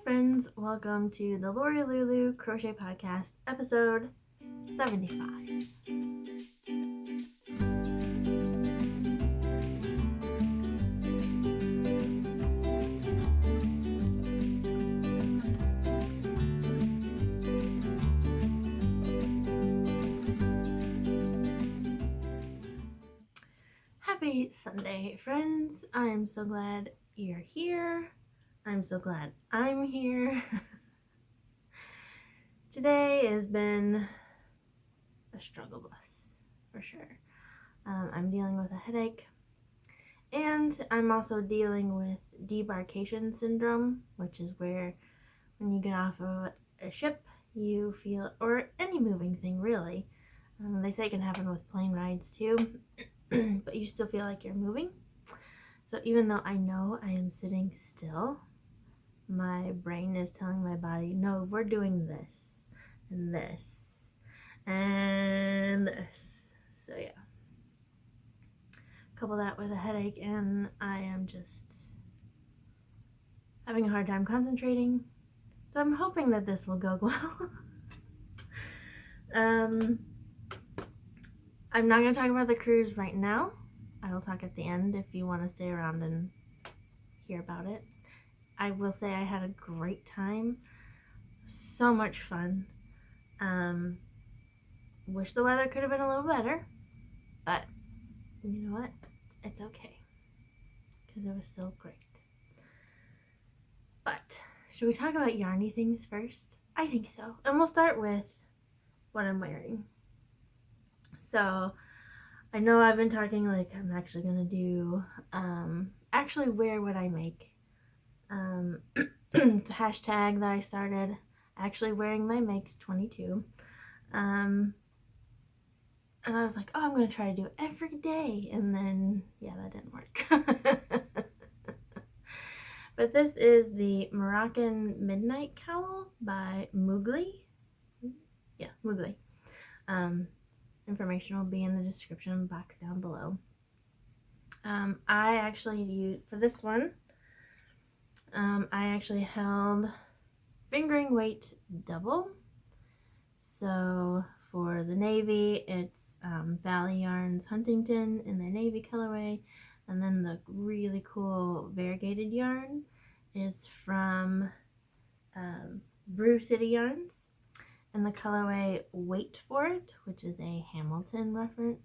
friends, welcome to the Lori Lulu Crochet Podcast, episode 75. Happy Sunday, friends. I am so glad you're here. I'm so glad I'm here. Today has been a struggle bus, for sure. I'm dealing with a headache, and I'm also dealing with debarkation syndrome, which is where when you get off of a ship, you feel, or any moving thing really, they say it can happen with plane rides too, but you still feel like you're moving. So even though I know I am sitting still, my brain is telling my body, no, we're doing this, and this, and this. So yeah. Couple that with a headache, and I am just having a hard time concentrating. So I'm hoping that this will go well. I'm not going to talk about the cruise right now. I will talk at the end if you want to stay around and hear about it. I will say I had a great time. So much fun. Wish the weather could have been a little better, but you know what? It's okay, because it was still great. But should we talk about yarny things first? I think so. And we'll start with what I'm wearing. So I know I've been talking like I'm actually gonna do actually wear what I make. It's a hashtag that I started, actually wearing my makes 22. And I was like, oh, I'm gonna try to do it every day, and then yeah, that didn't work. But this is the Moroccan Midnight Cowl by Mugli. Yeah, Mugli. Information will be in the description box down below. I actually used, for this one, I actually held fingering weight double. So for the navy, it's Valley Yarns Huntington in their navy colorway, and then the really cool variegated yarn is from Brew City Yarns, and the colorway Wait For It, which is a Hamilton reference.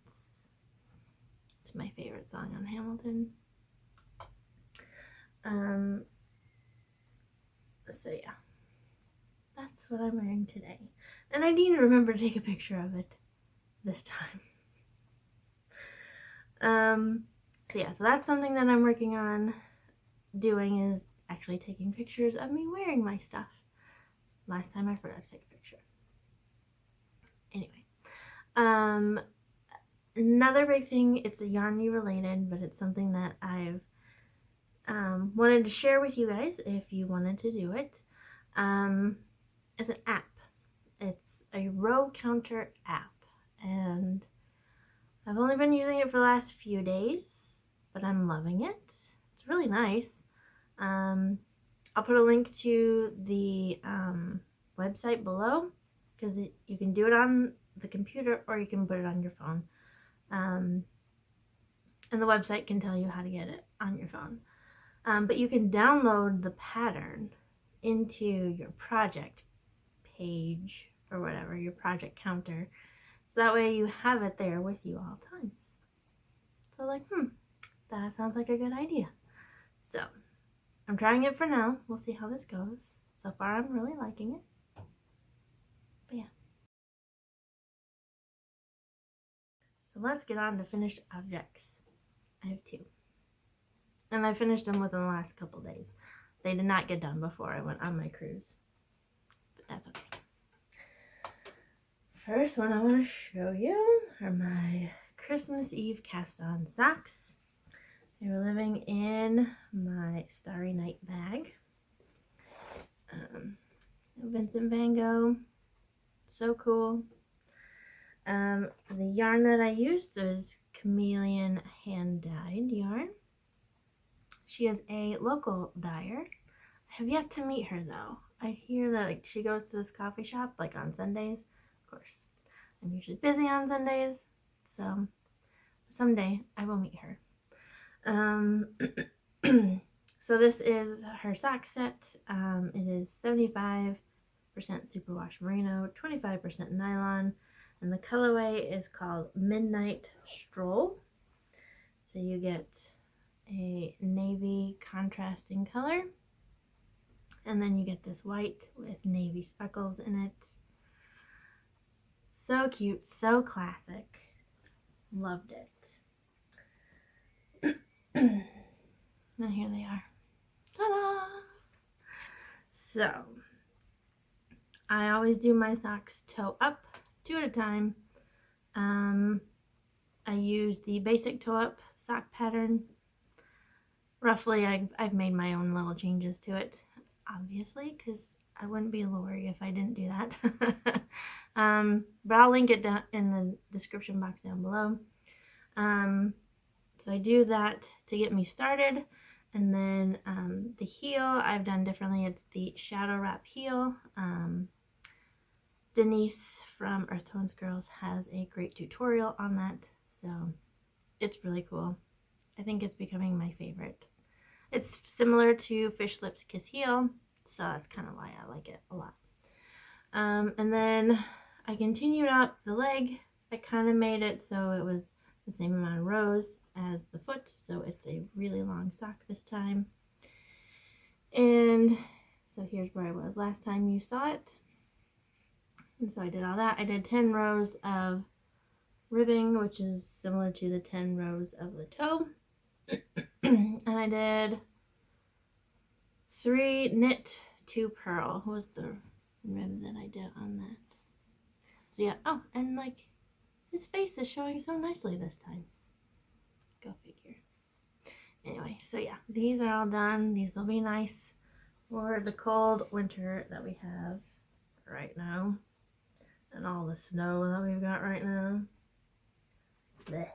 It's my favorite song on Hamilton. So yeah, that's what I'm wearing today. And I need to remember to take a picture of it this time. So yeah, so that's something that I'm working on doing, is actually taking pictures of me wearing my stuff. Last time I forgot to take a picture. Anyway, another big thing, it's a yarny related, but it's something that I've wanted to share with you guys if you wanted to do it. It's an app. It's a row counter app, and I've only been using it for the last few days, but I'm loving it. It's really nice. I'll put a link to the website below, because you can do it on the computer or you can put it on your phone. And the website can tell you how to get it on your phone. But you can download the pattern into your project page or whatever, your project counter. So that way you have it there with you all times. So like, that sounds like a good idea. So I'm trying it for now. We'll see how this goes. So far I'm really liking it. But yeah. So let's get on to finished objects. I have 2. And I finished them within the last couple days. They did not get done before I went on my cruise, but that's okay. First one I want to show you are my Christmas Eve cast on socks. They were living in my Starry Night bag. Vincent Van Gogh, so cool. The yarn that I used is Chameleon hand dyed yarn. She is a local dyer. have yet to meet her though. I hear that like she goes to this coffee shop like on Sundays. Of course, I'm usually busy on Sundays, so someday I will meet her. So this is her sock set. It is 75% superwash merino, 25% nylon, and the colorway is called Midnight Stroll. So you get a navy contrasting color, and then you get this white with navy speckles in it. So cute, so classic. Loved it. And here they are. Ta-da! So, I always do my socks toe up, 2 at a time. I use the basic toe up sock pattern. Roughly, I've made my own little changes to it, obviously, because I wouldn't be Lori if I didn't do that. But I'll link it down in the description box down below. So I do that to get me started. And then the heel I've done differently. It's the shadow wrap heel. Denise from Earth Tones Girls has a great tutorial on that, so it's really cool. I think it's becoming my favorite. It's similar to Fish Lips Kiss Heel, so that's kind of why I like it a lot. And then I continued up the leg. I kind of made it so it was the same amount of rows as the foot, so it's a really long sock this time. And so here's where I was last time you saw it. And so I did all that. I did 10 rows of ribbing, which is similar to the 10 rows of the toe. And I did 3 knit, 2 purl was the rib that I did on that. So yeah, oh, and like his face is showing so nicely this time. Go figure. Anyway, so yeah, these are all done. These will be nice for the cold winter that we have right now. And all the snow that we've got right now. Blech.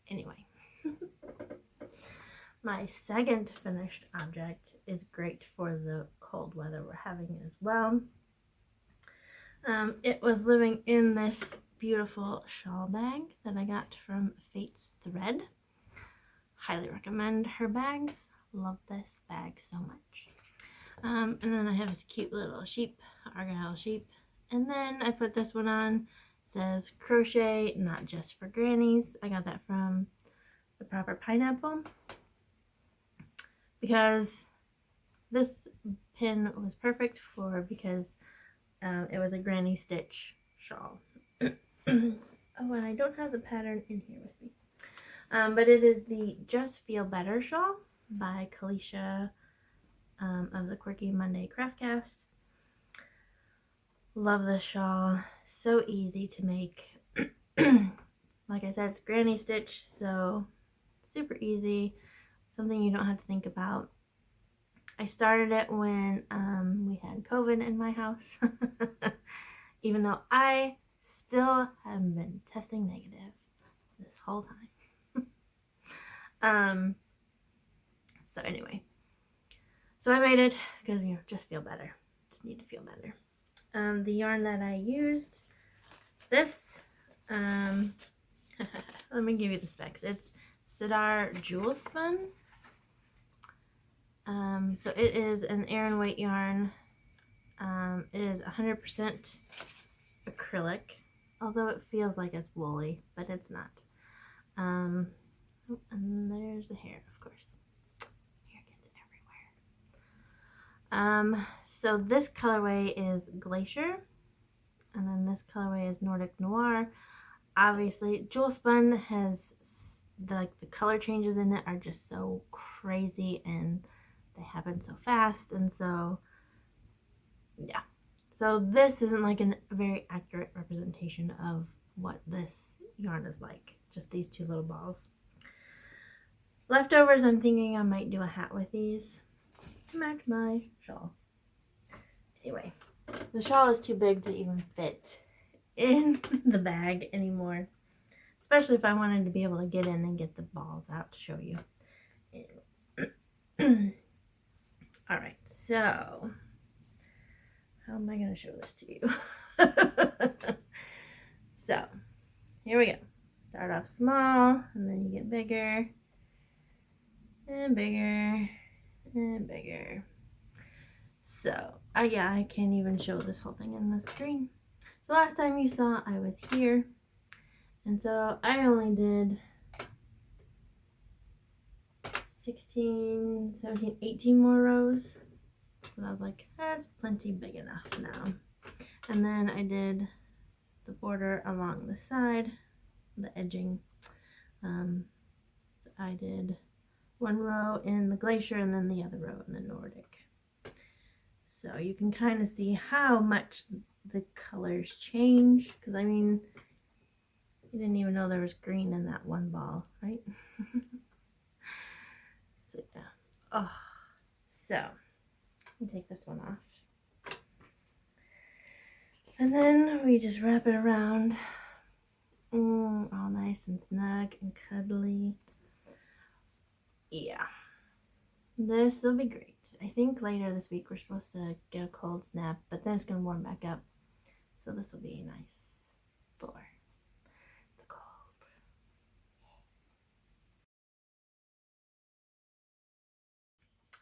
Anyway. My second finished object is great for the cold weather we're having as well. It was living in this beautiful shawl bag that I got from Fate's Thread. Highly recommend her bags. Love this bag so much. And then I have this cute little sheep, Argyle sheep. And then I put this one on. It says crochet, not just for grannies. I got that from The Proper Pineapple, because this pin was perfect for, because it was a granny stitch shawl. Oh, and I don't have the pattern in here with me. But it is the Just Feel Better shawl by Kalisha of the Quirky Monday Craftcast. Love this shawl. So easy to make. Like I said, it's granny stitch, so super easy. Something you don't have to think about. I started it when we had COVID in my house. Even though I still have been testing negative this whole time. So anyway. So I made it because, you know, just feel better. Just need to feel better. The yarn that I used, this, let me give you the specs. It's Sidar Jewel Spun. So it is an Aran weight yarn. It is 100% acrylic, although it feels like it's woolly, but it's not. Oh, and there's the hair, of course. Hair gets everywhere. So this colorway is Glacier, and then this colorway is Nordic Noir. Obviously, Jewel Spun has the color changes in it are just so crazy, and they happen so fast, and so yeah. So this isn't like a very accurate representation of what this yarn is like. Just these 2 little balls. Leftovers, I'm thinking I might do a hat with these to match my shawl. Anyway, the shawl is too big to even fit in the bag anymore. Especially if I wanted to be able to get in and get the balls out to show you. Alright, so how am I going to show this to you? So, here we go. Start off small, and then you get bigger, and bigger, and bigger. So, yeah, I can't even show this whole thing in the screen. So last time you saw, I was here, and so I only did 16, 17, 18 more rows. And I was like, that's plenty big enough now. And then I did the border along the side, the edging. I did one row in the glacier and then the other row in the Nordic. So you can kind of see how much the colors change. Because I mean, you didn't even know there was green in that one ball, right? So yeah. Oh, so I'll take this one off. And then we just wrap it around. All nice and snug and cuddly. Yeah. This will be great. I think later this week we're supposed to get a cold snap, but then it's going to warm back up. So this will be nice for the cold.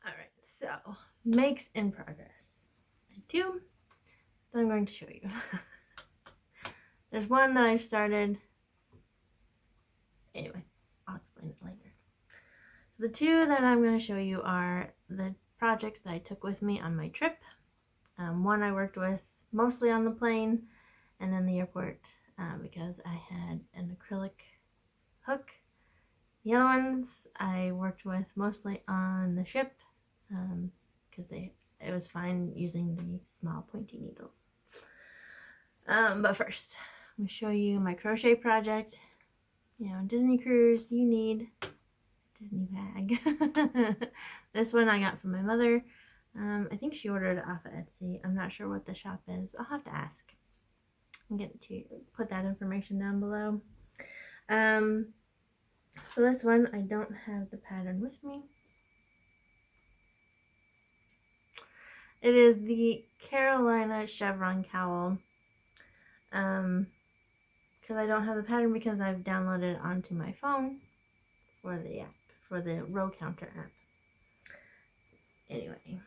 Alright, so makes in progress. I have two that I'm going to show you. There's one that I've started. Anyway, I'll explain it later. So the two that I'm going to show you are the projects that I took with me on my trip. One I worked with mostly on the plane and in the airport because I had an acrylic hook. The other ones I worked with mostly on the ship because it was fine using the small pointy needles. But first, I'm going to show you my crochet project. You know, Disney cruise, you need a Disney bag. This one I got from my mother. I think she ordered it off of Etsy. I'm not sure what the shop is. I'll have to ask. I'll get to put that information down below. So this one, I don't have the pattern with me. It is the Carolina Chevron Cowl. Because I don't have the pattern because I've downloaded it onto my phone for the app, for the row counter app. Anyway,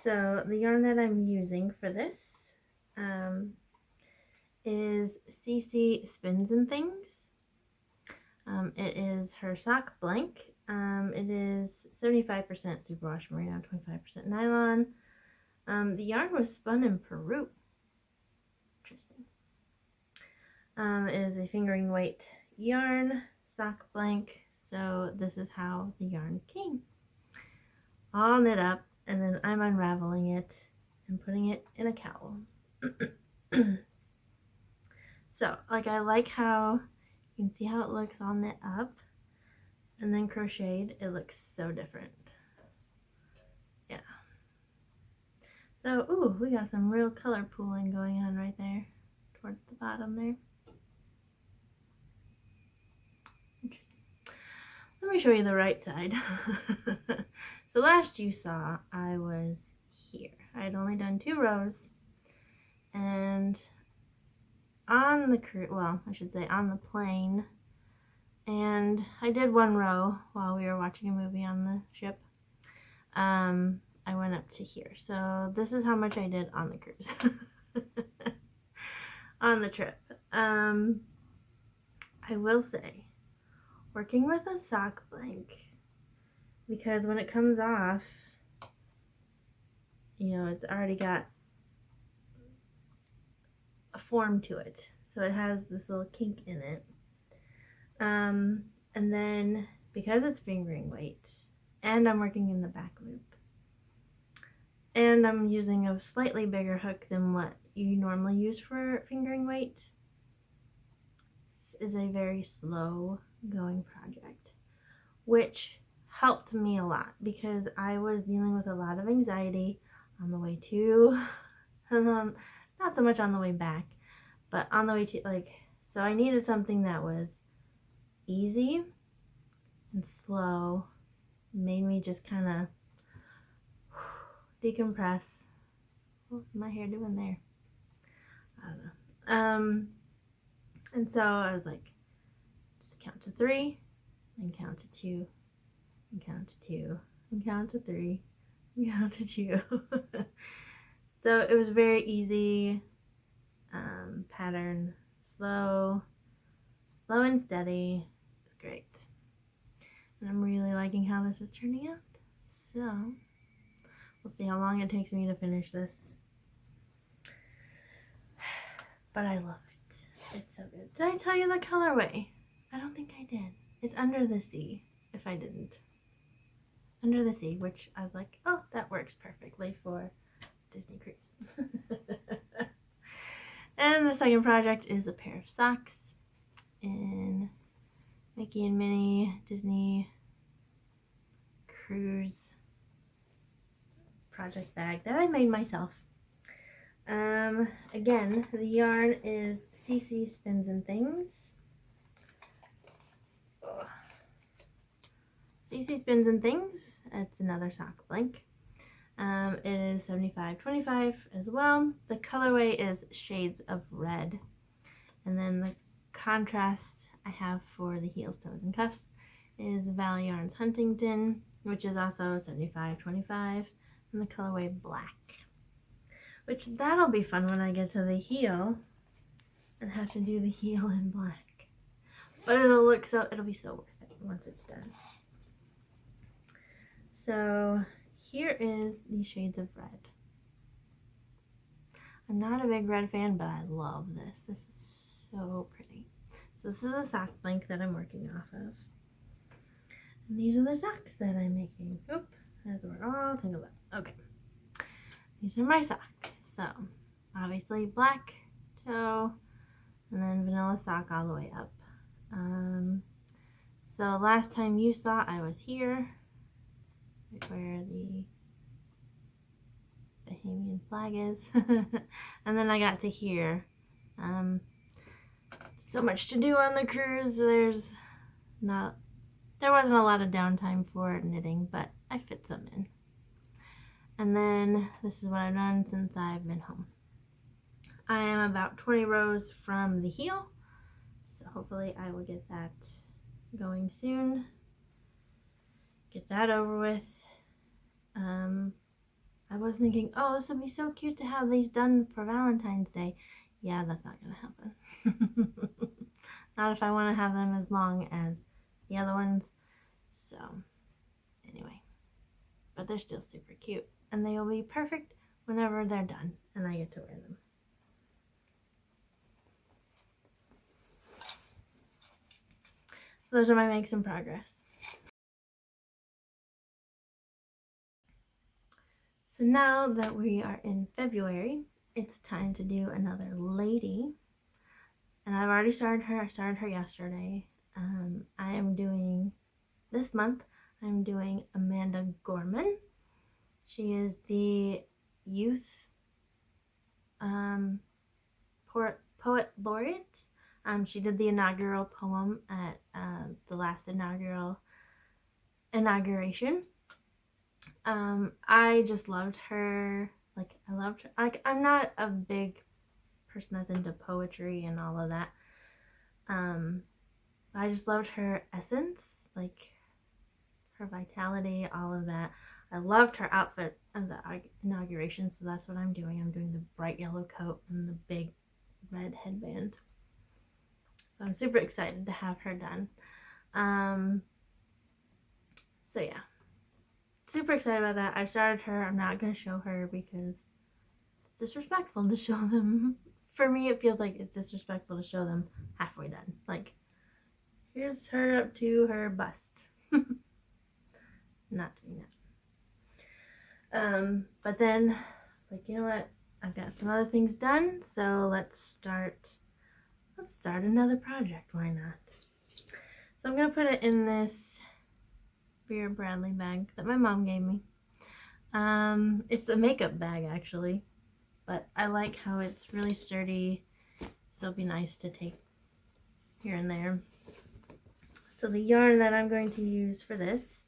so the yarn that I'm using for this is CC Spins and Things. It is her sock blank. It is 75% superwash merino, 25% nylon. The yarn was spun in Peru. Interesting. It is a fingering weight yarn, sock blank. So this is how the yarn came. All knit up, and then I'm unraveling it and putting it in a cowl. So, like, I like how you can see how it looks all knit up and then crocheted. It looks so different. Yeah. So, ooh, we got some real color pooling going on right there towards the bottom there. Interesting. Let me show you the right side. So last you saw, I was here. I had only done 2 rows, and on the well, I should say on the plane, and I did 1 row while we were watching a movie on the ship. I went up to here. So this is how much I did on the cruise. On the trip. I will say, working with a sock blank, because when it comes off, you know, it's already got a form to it. So it has this little kink in it. And then because it's fingering weight, and I'm working in the back loop, and I'm using a slightly bigger hook than what you normally use for fingering weight, this is a very slow going project, which helped me a lot because I was dealing with a lot of anxiety on the way to, and not so much on the way back, but on the way to, like, so I needed something that was easy and slow, made me just kind of decompress. What's my hair doing there? I don't know. And so I was like, just count to 3, and count to 2, and count to 2, and count to 3, and count to 2. So it was very easy pattern, slow and steady. It's great. And I'm really liking how this is turning out. So we'll see how long it takes me to finish this. But I love it. It's so good. Did I tell you the colorway? I don't think I did. It's Under the Sea, if I didn't. Under the Sea, which I was like, oh, that works perfectly for Disney Cruise. And the second project is a pair of socks in Mickey and Minnie Disney Cruise project bag that I made myself. Again, the yarn is CC Spins and Things. Ugh. CC Spins and Things. It's another sock blank. It is 75/25 as well. The colorway is Shades of Red. And then the contrast I have for the heels, toes, and cuffs is Valley Yarns Huntington, which is also 75/25, and the colorway Black. Which that'll be fun when I get to the heel and have to do the heel in black. But it'll be so worth it once it's done. So here is the Shades of Red. I'm not a big red fan, but I love this. This is so pretty. So this is a sock blank that I'm working off of. And these are the socks that I'm making. Oop, as we're all tangled up. Okay. These are my socks. So, obviously black toe, and then vanilla sock all the way up. So last time you saw, I was here, right where the Bahamian flag is, and then I got to here. So much to do on the cruise. There wasn't a lot of downtime for knitting, but I fit some in. And then this is what I've done since I've been home. I am about 20 rows from the heel, so hopefully I will get that going soon. Get that over with. I was thinking, oh, this would be so cute to have these done for Valentine's Day. Yeah, that's not gonna happen. Not if I want to have them as long as the other ones. So, anyway. But they're still super cute. And they will be perfect whenever they're done and I get to wear them. So those are my makes in progress. So now that we are in February, it's time to do another lady. And I've already started her. I started her yesterday. I am doing, this month, I'm doing Amanda Gorman. She is the youth poet laureate. She did the inaugural poem at the last inauguration. I just loved her. I'm not a big person that's into poetry and all of that. I just loved her essence, like her vitality, all of that. I loved her outfit of the inauguration, so that's what I'm doing. I'm doing the bright yellow coat and the big red headband. So I'm super excited to have her done. So yeah, super excited about that. I've started her. I'm not going to show her because it's disrespectful to show them. For me, it feels like it's disrespectful to show them halfway done. Like, here's her up to her bust. Not doing that. But then I was like, you know what? I've got some other things done, so let's start another project. Why not? So I'm gonna put it in this Vera Bradley bag that my mom gave me. It's a makeup bag actually, but I like how it's really sturdy, so it'll be nice to take here and there. So the yarn that I'm going to use for this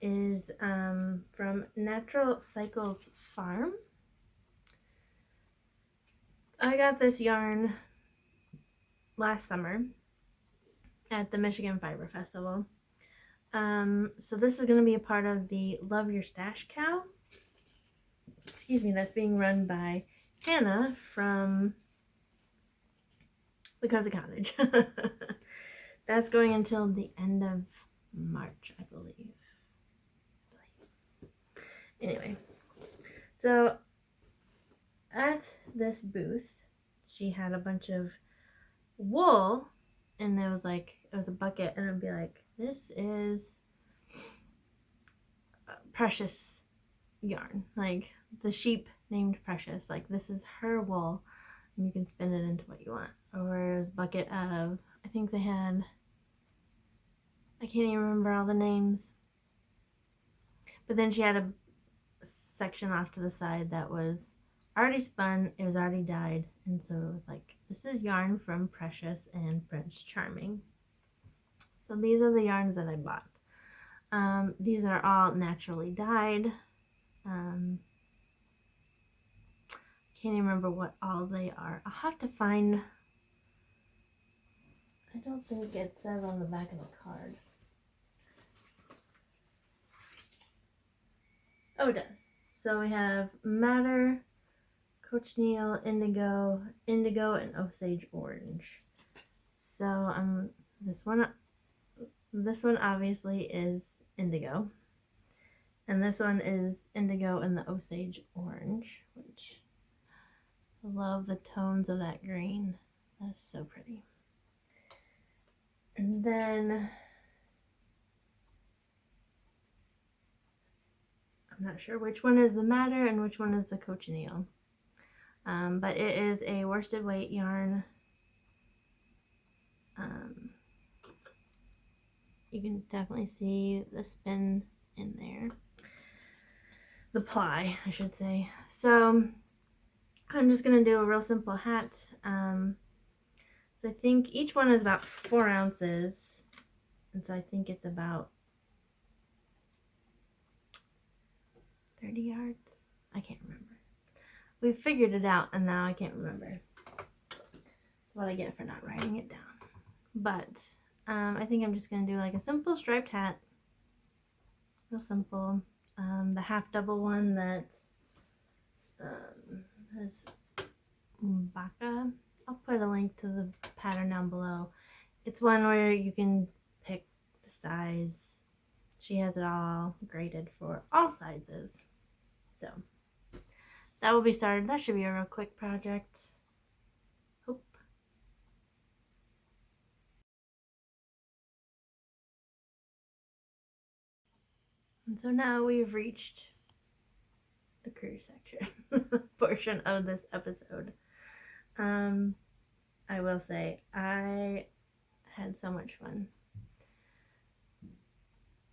is from Natural Cycles Farm. I got this yarn last summer at the Michigan Fiber Festival. So this is going to be a part of the Love Your Stash Cowl. Excuse me, that's being run by Hannah from the Cozy Cottage. That's going until the end of March, I believe. Anyway, so at this booth, she had a bunch of wool, and it was a bucket, and it'd be like, this is Precious yarn, like the sheep named Precious, like this is her wool, and you can spin it into what you want. Or a bucket of, I think they had, I can't even remember all the names, but then she had a section off to the side that was already spun, it was already dyed, and so it was like, this is yarn from Precious and Prince Charming. So these are the yarns that I bought. These are all naturally dyed. Can't even remember what all they are. I'll have to find, I don't think it says on the back of the card. Oh, it does. So we have Madder, Cochineal, Indigo, and Osage Orange. So this one obviously is Indigo, and this one is Indigo and the Osage Orange, which I love the tones of that green. That's so pretty. And then I'm not sure which one is the Madder and which one is the Cochineal. But it is a worsted weight yarn. You can definitely see the spin in there. The ply, I should say. So I'm just going to do a real simple hat. So I think each one is about 4 ounces. And so I think it's about 30 yards. I can't remember. We figured it out and now I can't remember. That's what I get for not writing it down. But I think I'm just going to do like a simple striped hat. Real simple. The half double one that has Baka. I'll put a link to the pattern down below. It's one where you can pick the size. She has it all graded for all sizes. So that will be started. That should be a real quick project. Hope. And so now we've reached the cruise section portion of this episode. I will say I had so much fun.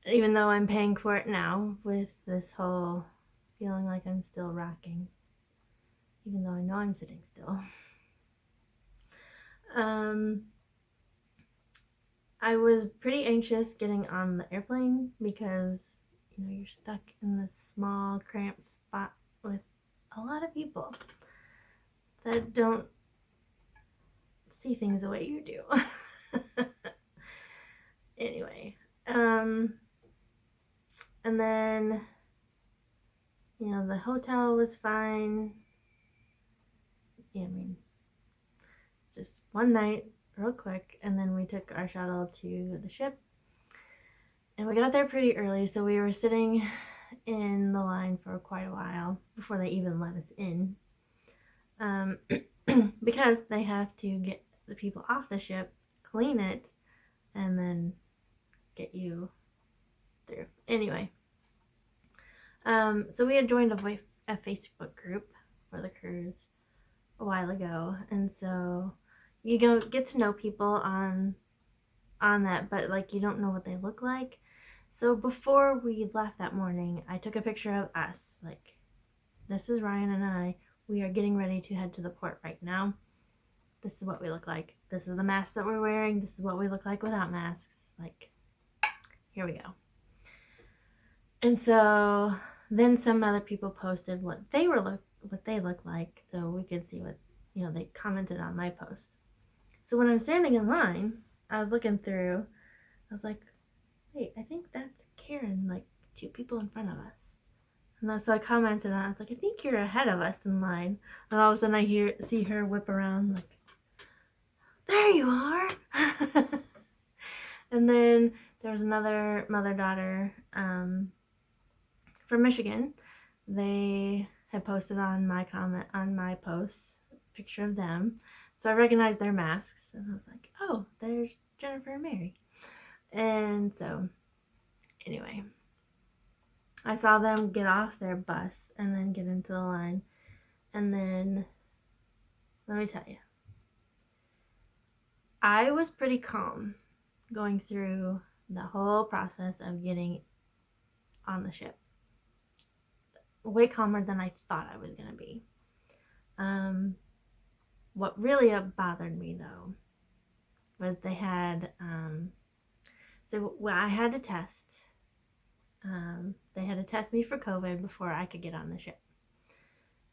Even though I'm paying for it now with this whole feeling like I'm still rocking. Even though I know I'm sitting still. I was pretty anxious getting on the airplane because, you know, you're stuck in this small cramped spot with a lot of people that don't see things the way you do. Anyway, and then, you know, the hotel was fine. Yeah, I mean, it's just one night, real quick, and then we took our shuttle to the ship. And we got there pretty early, so we were sitting in the line for quite a while before they even let us in. Because they have to get the people off the ship, clean it, and then get you through. Anyway, so we had joined a Facebook group for the cruise a while ago, and so you get to know people on that, but like you don't know what they look like. So before we left that morning, I took a picture of us, like, this is Ryan and I. We are getting ready to head to the port right now. This is what we look like. This is the mask that we're wearing. This is what we look like without masks. Like, here we go. And so then some other people posted what they looked like, so we could see what, they commented on my post. So when I'm standing in line, I was looking through. I was like, wait, I think that's Karen, like 2 people in front of us. And then, so I commented on it. I was like, I think you're ahead of us in line. And all of a sudden I see her whip around like, there you are. And then there was another mother-daughter from Michigan. They had posted on my post, a picture of them. So I recognized their masks and I was like, oh, there's Jennifer and Mary. And so anyway, I saw them get off their bus and then get into the line. And then, let me tell you, I was pretty calm going through the whole process of getting on the ship. Way calmer than I thought I was going to be. What really bothered me though was they had, I had to test. They had to test me for COVID before I could get on the ship.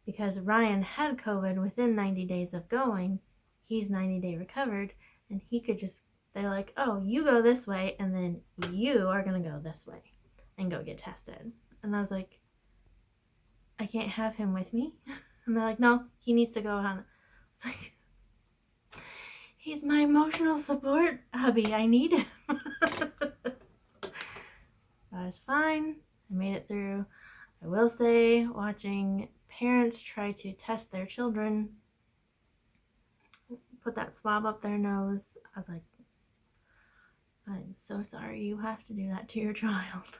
Because Ryan had COVID within 90 days of going. He's 90-day recovered, and he could just, they're like, oh, you go this way, and then you are going to go this way and go get tested. And I was like, I can't have him with me. And they're like, no, he needs to go on. It's like, he's my emotional support hubby. I need him. That was fine. I made it through. I will say, watching parents try to test their children, put that swab up their nose, I was like, I'm so sorry you have to do that to your child.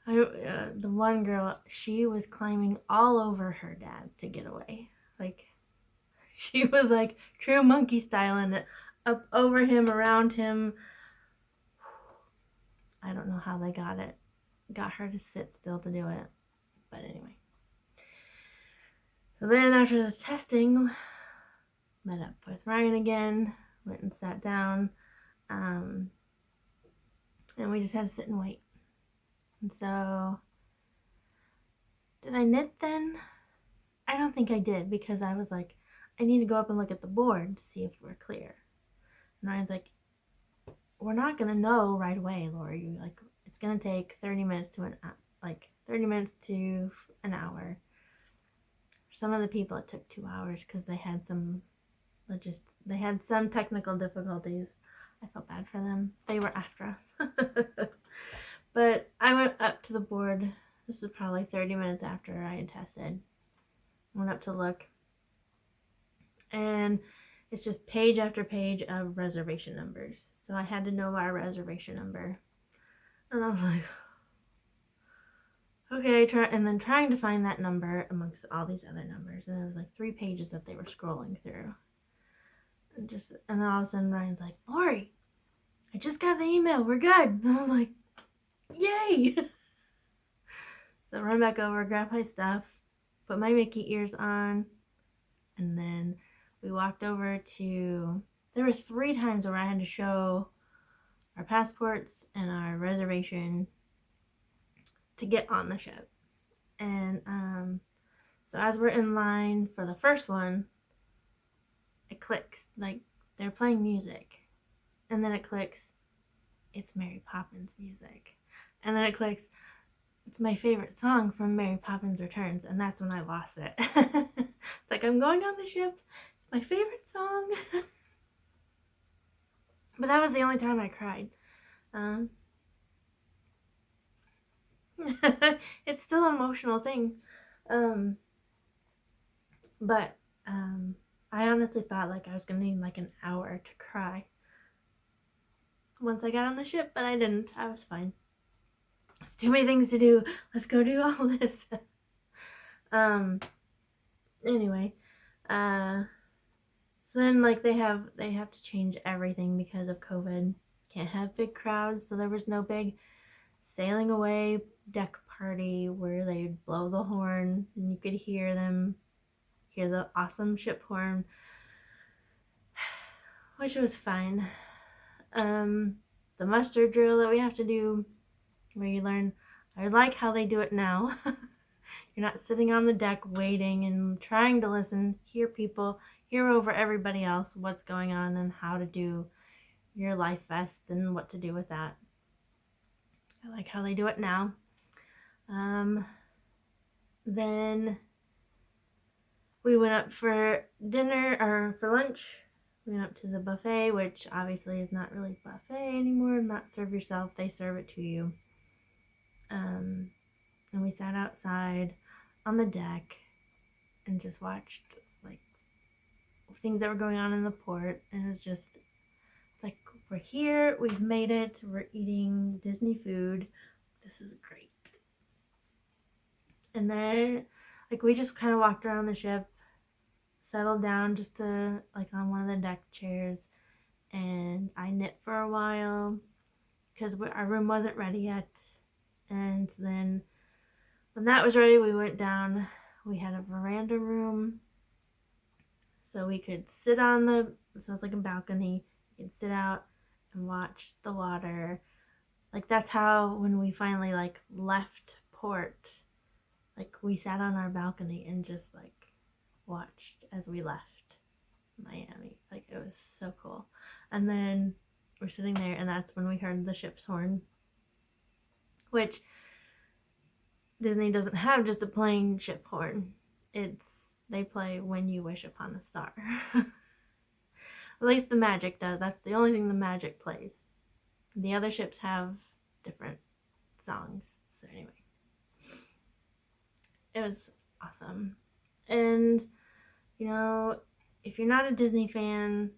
The one girl, she was climbing all over her dad to get away. Like, she was like true monkey style and up over him, around him. I don't know how they got her to sit still to do it. But anyway. So then after the testing, met up with Ryan again, went and sat down, and we just had to sit and wait. And so, did I knit then? I don't think I did, because I was like, I need to go up and look at the board to see if we're clear. And Ryan's like, we're not gonna know right away, Lori. Like, it's gonna take 30 minutes to an hour. For some of the people, it took 2 hours because they had some technical difficulties. I felt bad for them. They were after us. But I went up to the board. This was probably 30 minutes after I had tested. Went up to look. And it's just page after page of reservation numbers. So I had to know our reservation number. And I was like, okay, trying to find that number amongst all these other numbers. And there was like 3 pages that they were scrolling through. And then all of a sudden Ryan's like, Lori, I just got the email. We're good. And I was like, yay! So run back over, grab my stuff, put my Mickey ears on, and then we walked over to, there were 3 times where I had to show our passports and our reservation to get on the ship. And so as we're in line for the first one, it clicks, like they're playing music, and then it clicks, it's Mary Poppins music, and then it clicks, it's my favorite song from Mary Poppins Returns. And that's when I lost it. It's like, I'm going on the ship, it's my favorite song. But that was the only time I cried. It's still an emotional thing. But I honestly thought like I was gonna need like an hour to cry once I got on the ship, but I didn't. I was fine. It's too many things to do. Let's go do all this. Anyway, so then like they have to change everything because of COVID. Can't have big crowds, so there was no big sailing away deck party where they'd blow the horn and you could hear the awesome ship horn, which was fine. The muster drill that we have to do, where you learn. I like how they do it now. You're not sitting on the deck waiting and trying to listen, hear over everybody else what's going on and how to do your life vest and what to do with that. I like how they do it now. Then we went up for dinner, or for lunch. We went up to the buffet, which obviously is not really buffet anymore, not serve yourself, they serve it to you. And we sat outside on the deck and just watched like things that were going on in the port, and it was just, it's like, we're here, we've made it, we're eating Disney food, this is great. And then like we just kind of walked around the ship, settled down just to like on one of the deck chairs, and I knit for a while because our room wasn't ready yet. And then when that was ready, we went down. We had a veranda room, so we could sit on so it's like a balcony. You could sit out and watch the water. Like that's how, when we finally like left port, like we sat on our balcony and just like watched as we left Miami. Like it was so cool. And then we're sitting there, and that's when we heard the ship's horn, which Disney doesn't have just a plain ship horn. They play When You Wish Upon a Star. At least the Magic does. That's the only thing the Magic plays. The other ships have different songs. So anyway, it was awesome. And you know, if you're not a Disney fan,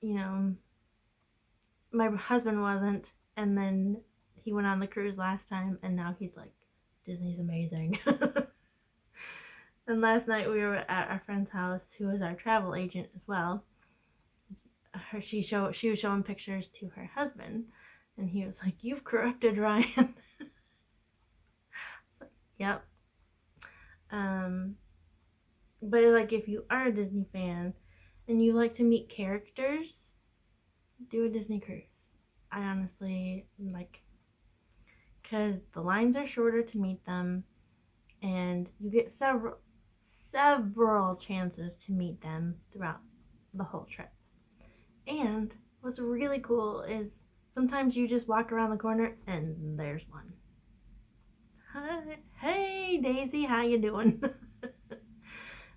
you know, my husband wasn't, and then he went on the cruise last time, and now he's like, Disney's amazing. And last night we were at our friend's house, who was our travel agent as well. She was showing pictures to her husband, and he was like, "You've corrupted Ryan." Like, yep. But like, if you are a Disney fan and you like to meet characters, do a Disney cruise. I honestly like, because the lines are shorter to meet them, and you get several chances to meet them throughout the whole trip. And what's really cool is sometimes you just walk around the corner and there's one. Hi, hey Daisy, how you doing?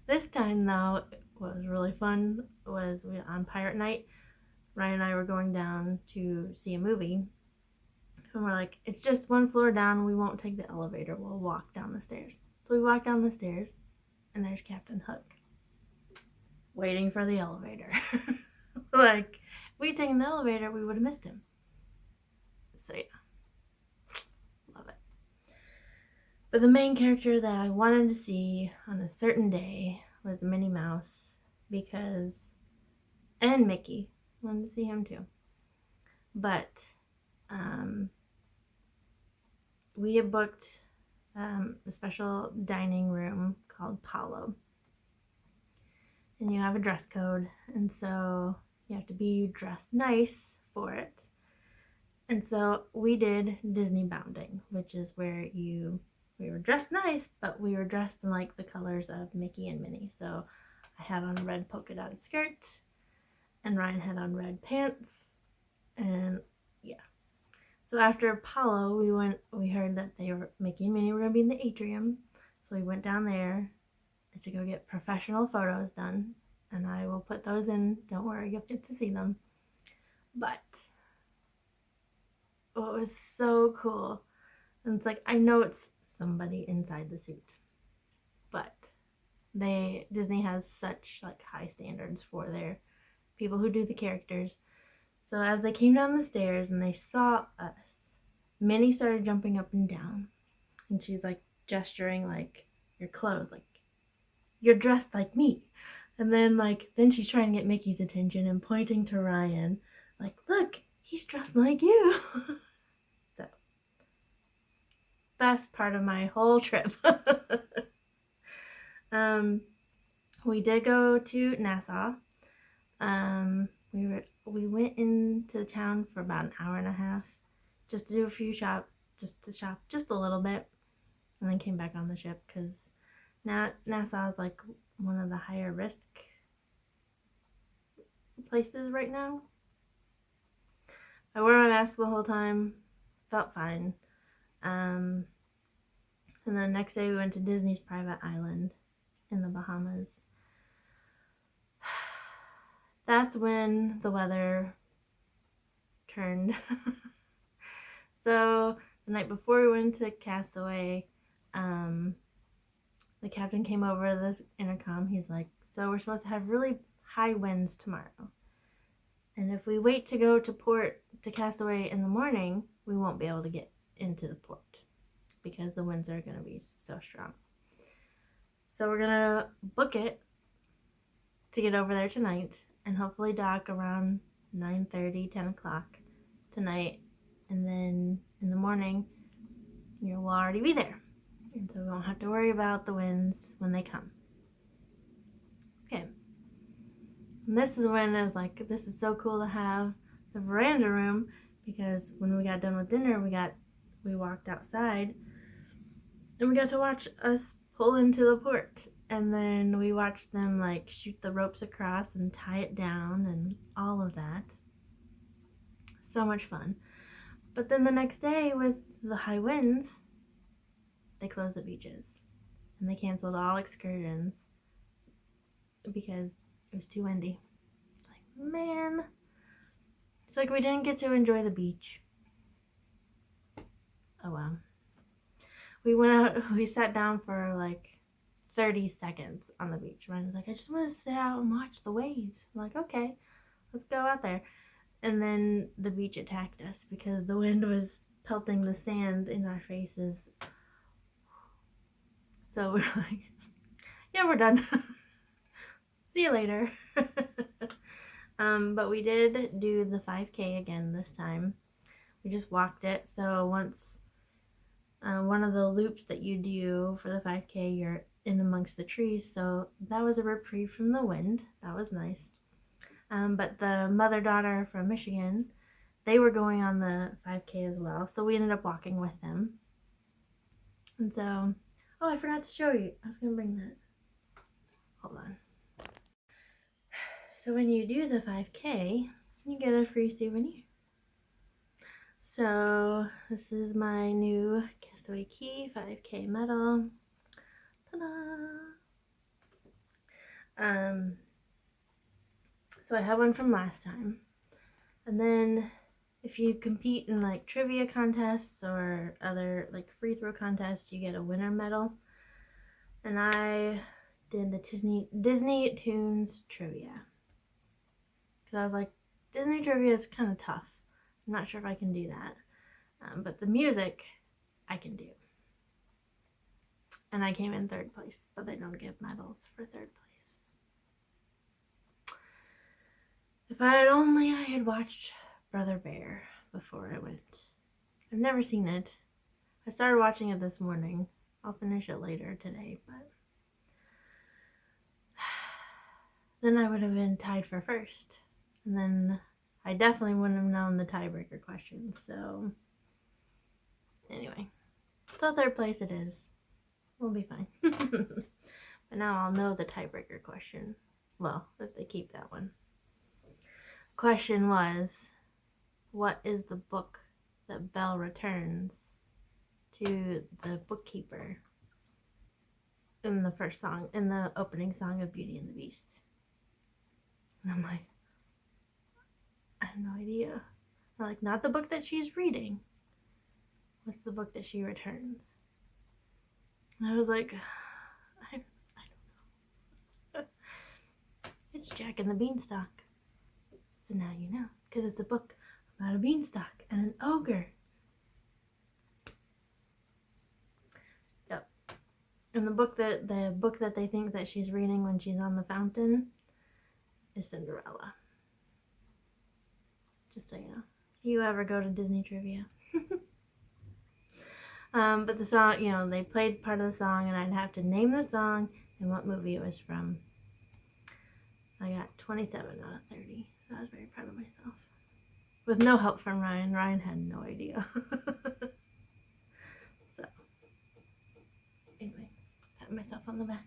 This time though, what was really fun was on Pirate Night, Ryan and I were going down to see a movie, and we're like, it's just one floor down, we won't take the elevator, we'll walk down the stairs. So we walk down the stairs, and there's Captain Hook waiting for the elevator. Like, if we'd taken the elevator, we would have missed him. So yeah, love it. But the main character that I wanted to see on a certain day was Minnie Mouse, and Mickey, wanted to see him too. But we had booked a special dining room called Cowl, and you have a dress code, and so you have to be dressed nice for it. And so we did Disney bounding, which is where we were dressed nice, but we were dressed in like the colors of Mickey and Minnie. So I had on a red polka dotted skirt, and Ryan had on red pants, and yeah. So after Apollo, we heard that Mickey and Minnie were going to be in the atrium. So we went down there to go get professional photos done. And I will put those in. Don't worry, you'll get to see them. But what was so cool, and it's like, I know it's somebody inside the suit, but Disney has such like high standards for their people who do the characters. So as they came down the stairs and they saw us, Minnie started jumping up and down, and she's like gesturing like, your clothes, like you're dressed like me. And then she's trying to get Mickey's attention and pointing to Ryan like, look, he's dressed like you. So best part of my whole trip. We did go to Nassau. We went into the town for about an hour and a half, just to do a few just a little bit, and then came back on the ship because Nassau is like one of the higher risk places right now. I wore my mask the whole time, felt fine. And then next day we went to Disney's private island in the Bahamas. That's when the weather turned. So the night before we went to Castaway, the captain came over the intercom. He's like, so we're supposed to have really high winds tomorrow. And if we wait to go to Castaway in the morning, we won't be able to get into the port because the winds are going to be so strong. So we're going to book it to get over there tonight and hopefully dock around 9:30, 10 o'clock tonight. And then in the morning, we'll already be there. And so we won't have to worry about the winds when they come. Okay. And this is when I was like, this is so cool to have the veranda room, because when we got done with dinner, we walked outside and we got to watch us pull into the port. And then we watched them like shoot the ropes across and tie it down and all of that. So much fun. But then the next day with the high winds, they closed the beaches and they canceled all excursions because it was too windy. It's like, man. It's like we didn't get to enjoy the beach. Oh well. We went out, we sat down for like 30 seconds on the beach. Ryan was like, I just want to sit out and watch the waves. I'm like, okay, let's go out there. And then the beach attacked us because the wind was pelting the sand in our faces. So we're like, yeah, we're done. See you later. But we did do the 5K again this time. We just walked it. So once one of the loops that you do for the 5K, you're in amongst the trees. So that was a reprieve from the wind. That was nice. But the mother-daughter from Michigan, they were going on the 5K as well. So we ended up walking with them. And so, oh, I forgot to show you. I was going to bring that. Hold on. So when you do the 5K, you get a free souvenir. So this is my new Castaway Key 5K medal. Ta-da! So I have one from last time. And then if you compete in like trivia contests or other like free throw contests, you get a winner medal. And I did the Disney Tunes trivia. Because I was like, Disney trivia is kind of tough. I'm not sure if I can do that. But the music, I can do. And I came in third place, but they don't give medals for third place. If I had watched Brother Bear before I went. I've never seen it. I started watching it this morning. I'll finish it later today, but then I would have been tied for first. And then I definitely wouldn't have known the tiebreaker question. So anyway, so third place it is. We'll be fine. But now I'll know the tiebreaker question. Well, if they keep that one. Question was, what is the book that Belle returns to the bookkeeper in the first song, in the opening song of Beauty and the Beast? And I'm like, I have no idea. I'm like, not the book that she's reading. What's the book that she returns? And I was like, I don't know. It's Jack and the Beanstalk. So now you know, because it's a book about a beanstalk and an ogre. Yep. And the book that they think that she's reading when she's on the fountain is Cinderella. Just so you know. You ever go to Disney trivia? But the song, they played part of the song and I'd have to name the song and what movie it was from. I got 27 out of 30, so I was very proud of myself. with no help from Ryan. Ryan had no idea. So, anyway, pat myself on the back.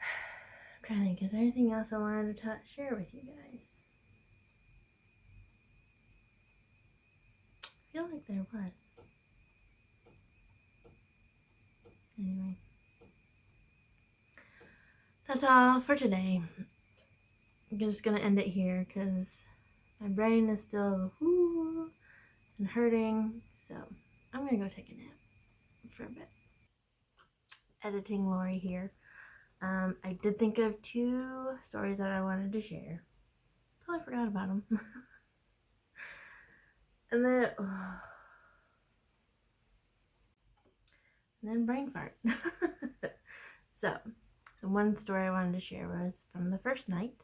I'm trying to think, is there anything else I wanted to share with you guys? I feel like there was. Anyway, that's all for today. I'm just gonna end it here because my brain is still whoo and hurting. So I'm gonna go take a nap for a bit. Editing Lori here. I did think of 2 stories that I wanted to share. Totally forgot about them. And then brain fart. So one story I wanted to share was from the first night.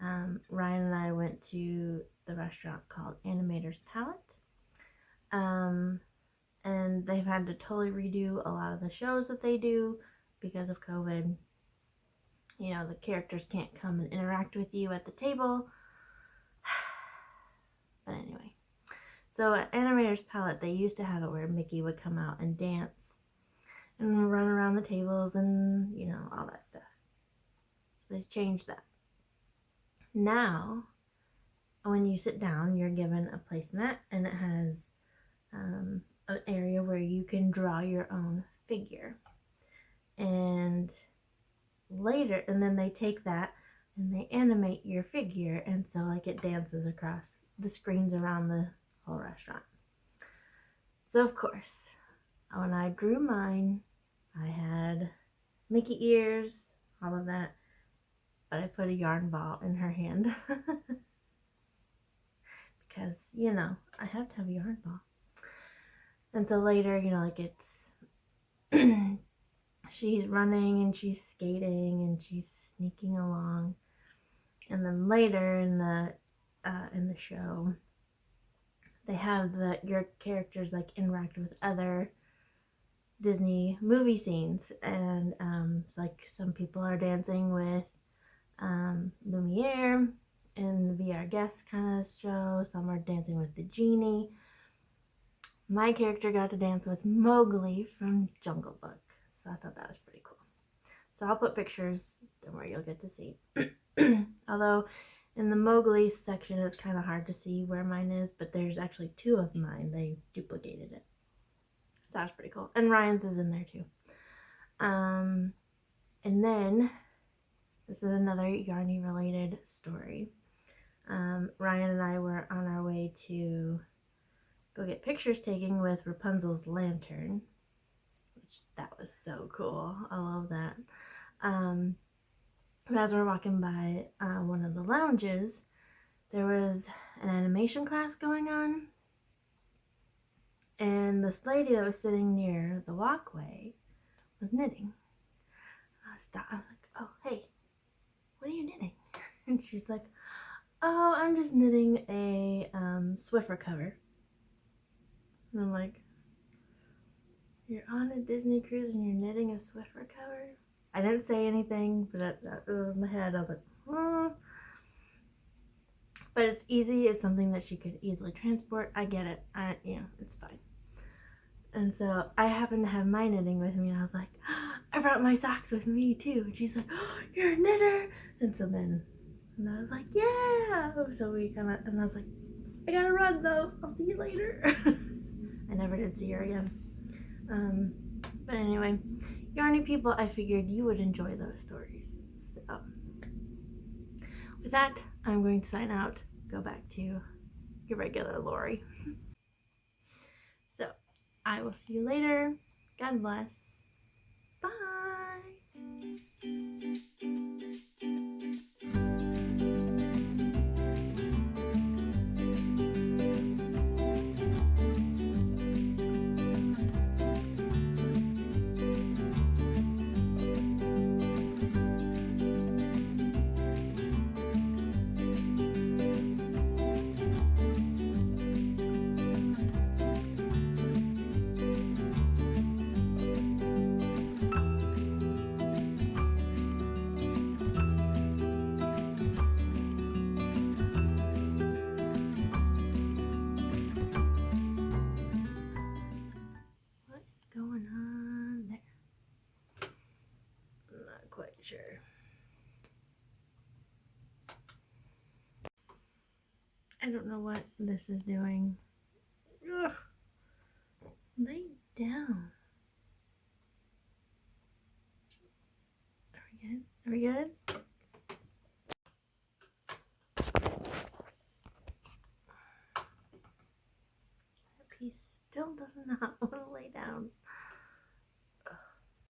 Ryan and I went to the restaurant called Animator's Palette. And they've had to totally redo a lot of the shows that they do because of COVID. You know, the characters can't come and interact with you at the table. But anyway, so at Animator's Palette, they used to have it where Mickey would come out and dance and run around the tables and, you know, all that stuff. So they changed that. Now, when you sit down, you're given a placemat, and it has an area where you can draw your own figure. And later, and then they take that and they animate your figure, and so like it dances across the screens around the whole restaurant. So of course, when I drew mine, I had Mickey ears, all of that, but I put a yarn ball in her hand because, you know, I have to have a yarn ball. And so later, you know, like it's she's running and she's skating and she's sneaking along. And then later in the show, they have your characters like interact with other Disney movie scenes, and so like some people are dancing with Lumiere in the Be Our Guest kind of show. Some are dancing with the genie. My character got to dance with Mowgli from Jungle Book, so I thought that was pretty cool. So I'll put pictures, don't worry, you'll get to see. Although in the Mowgli section it's kind of hard to see where mine is, but there's actually 2 of mine. They duplicated it. So that was pretty cool. And Ryan's is in there too. And then, this is another Yarny related story. Ryan and I were on our way to go get pictures taken with Rapunzel's lantern, which that was so cool. I love that. But as we're walking by one of the lounges, there was an animation class going on, and this lady that was sitting near the walkway was knitting. I was like, oh, hey, what are you knitting? And she's like, oh, I'm just knitting a Swiffer cover. And I'm like, you're on a Disney cruise and you're knitting a Swiffer cover? I didn't say anything, but in my head I was like, But it's easy. It's something that she could easily transport. I get it. It's fine. And so I happened to have my knitting with me, and I was like, I brought my socks with me too. And she's like, oh, you're a knitter. And so then, and I was like, yeah. So and I was like, I gotta run though. I'll see you later. I never did see her again. But anyway, Yarny people, I figured you would enjoy those stories. So with that, I'm going to sign out, go back to your regular Lori. So I will see you later. God bless. Bye. Sure. I don't know what this is doing. Ugh. Lay down. Are we good? Are we good? That piece still does not want to lay down.